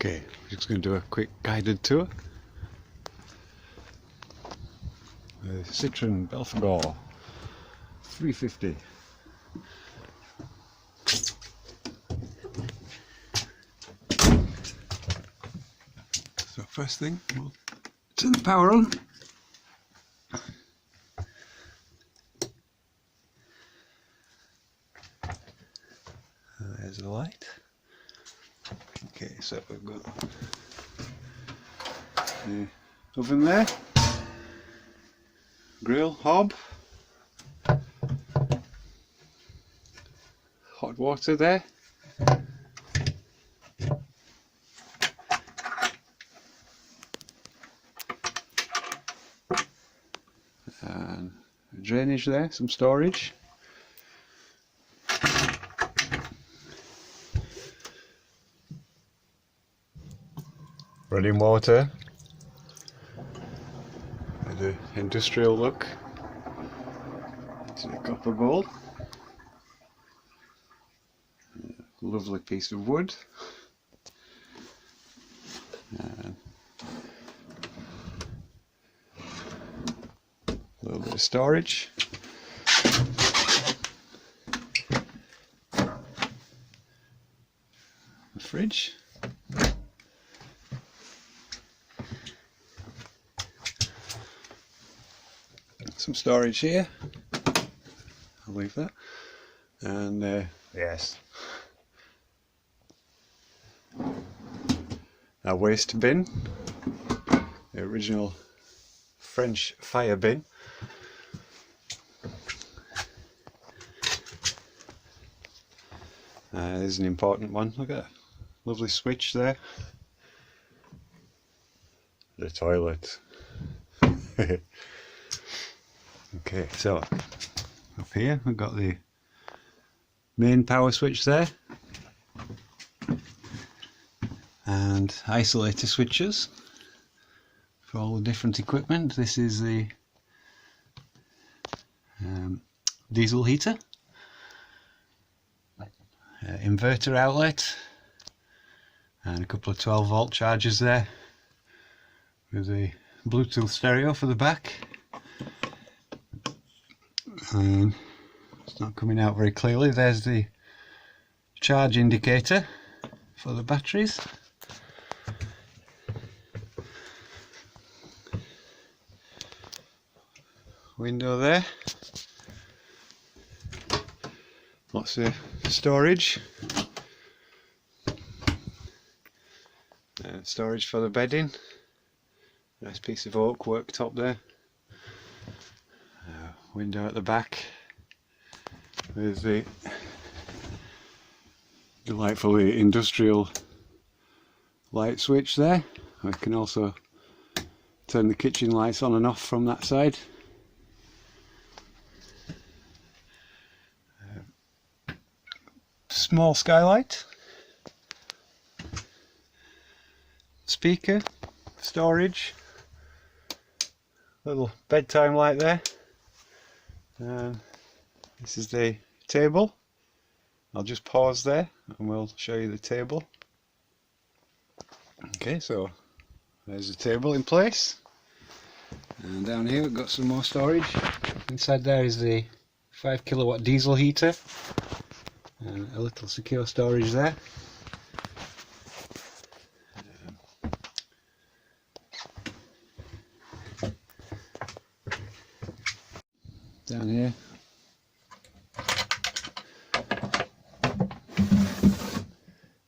Okay, just going to do a quick guided tour. The Citroen Belphegor 350. So first thing, we'll turn the power on. There's the light. Okay, so we've got the oven there, grill, hob, hot water there, and drainage there, some storage. Running water with an industrial look. It's a copper bowl. Lovely piece of wood. And a little bit of storage. The fridge. Some storage here. I'll leave that. And yes, our waste bin, the original French fire bin. There's an important one. Look at that lovely switch there. The toilet. Okay, so up here we've got the main power switch there and isolator switches for all the different equipment. This is the diesel heater, inverter outlet, and a couple of 12-volt chargers there with the Bluetooth stereo for the back. It's not coming out very clearly. There's the charge indicator for the batteries. Window there. Lots of storage. Storage for the bedding. Nice piece of oak worktop there. Window at the back with the delightfully industrial light switch there. I can also turn the kitchen lights on and off from that side. Small skylight, speaker, storage, little bedtime light there. This is the table. I'll just pause there and we'll show you the table. Okay, so there's the table in place, and down here we've got some more storage. Inside there is the 5 kilowatt diesel heater and a little secure storage there. Down here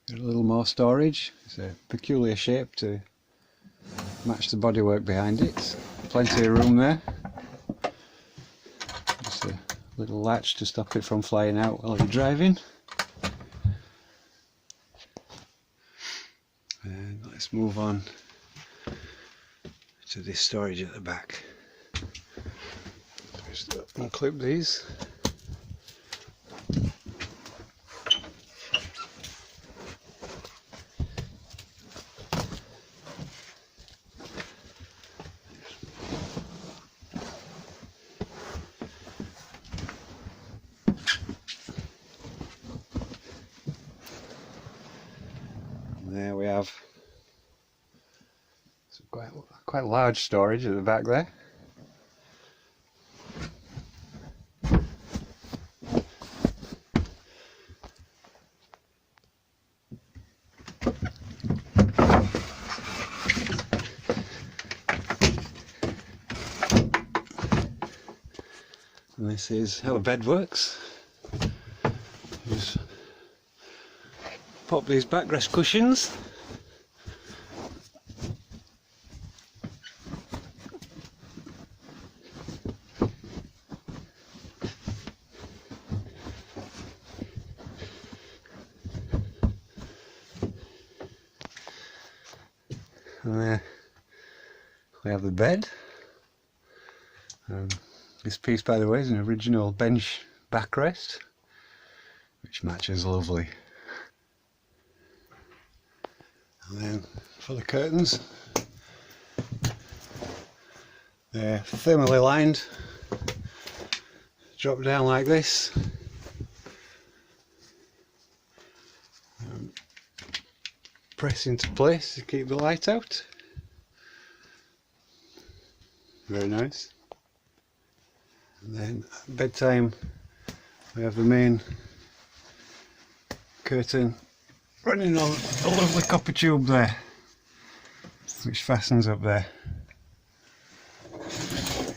got a little more storage. It's a peculiar shape to match the bodywork behind it. Plenty of room there. Just a little latch to stop it from flying out while you're driving. And let's move on to this storage at the back. Just unclip these. And there we have So quite large storage at the back there. And this is how a bed works. Just pop these backrest cushions. And there we have the bed. This piece, by the way, is an original bench backrest, which matches lovely. And then for the curtains, they're thermally lined, drop down like this. Press into place to keep the light out. Very nice. And then at bedtime we have the main curtain running on a lovely copper tube there, which fastens up there.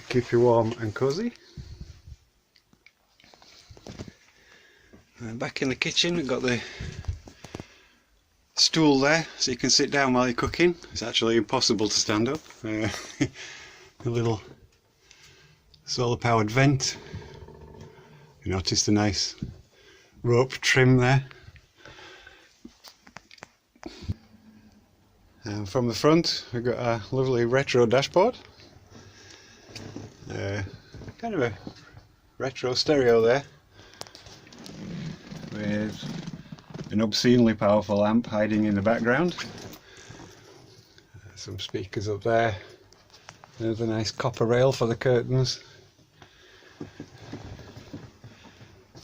Keep you warm and cosy. And back in the kitchen we've got the stool there, so you can sit down while you're cooking. It's actually impossible to stand up. A little solar powered vent. You notice the nice rope trim there. And from the front we've got a lovely retro dashboard. Kind of a retro stereo there, with an obscenely powerful amp hiding in the background. Some speakers up there. There's a nice copper rail for the curtains.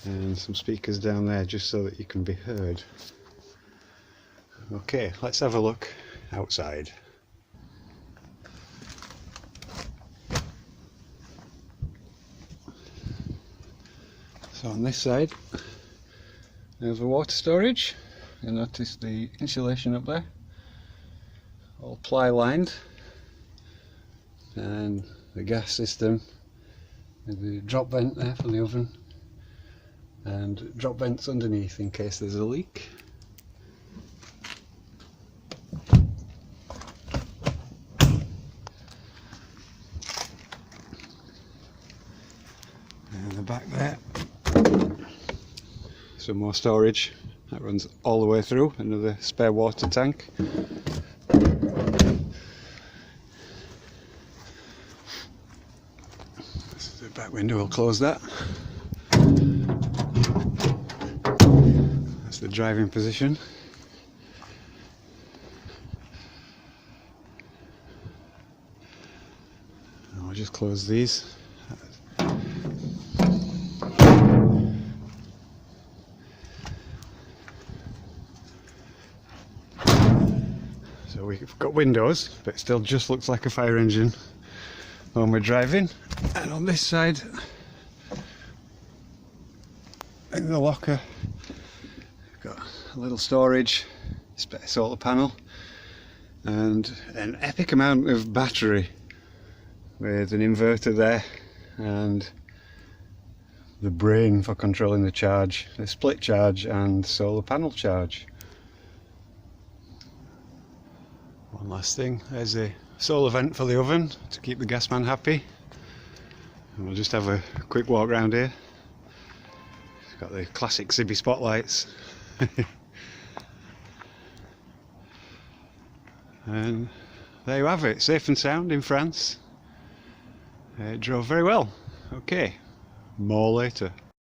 And some speakers down there just so that you can be heard. Okay, let's have a look outside. So on this side there's the water storage. You'll notice the insulation up there, all ply lined, and the gas system with the drop vent there for the oven, and drop vents underneath in case there's a leak. And the back there, some more storage that runs all the way through, another spare water tank. This is the back window, we'll close that. That's the driving position. And I'll just close these. So we've got windows, but it still just looks like a fire engine when we're driving. And on this side, in the locker, we've got a little storage, spare solar panel, and an epic amount of battery with an inverter there, and the brain for controlling the charge, the split charge and solar panel charge. One last thing, there's a solar vent for the oven to keep the gas man happy. And we'll just have a quick walk around here. It's got the classic Zippy spotlights. And there you have it, safe and sound in France. It drove very well. Okay, more later.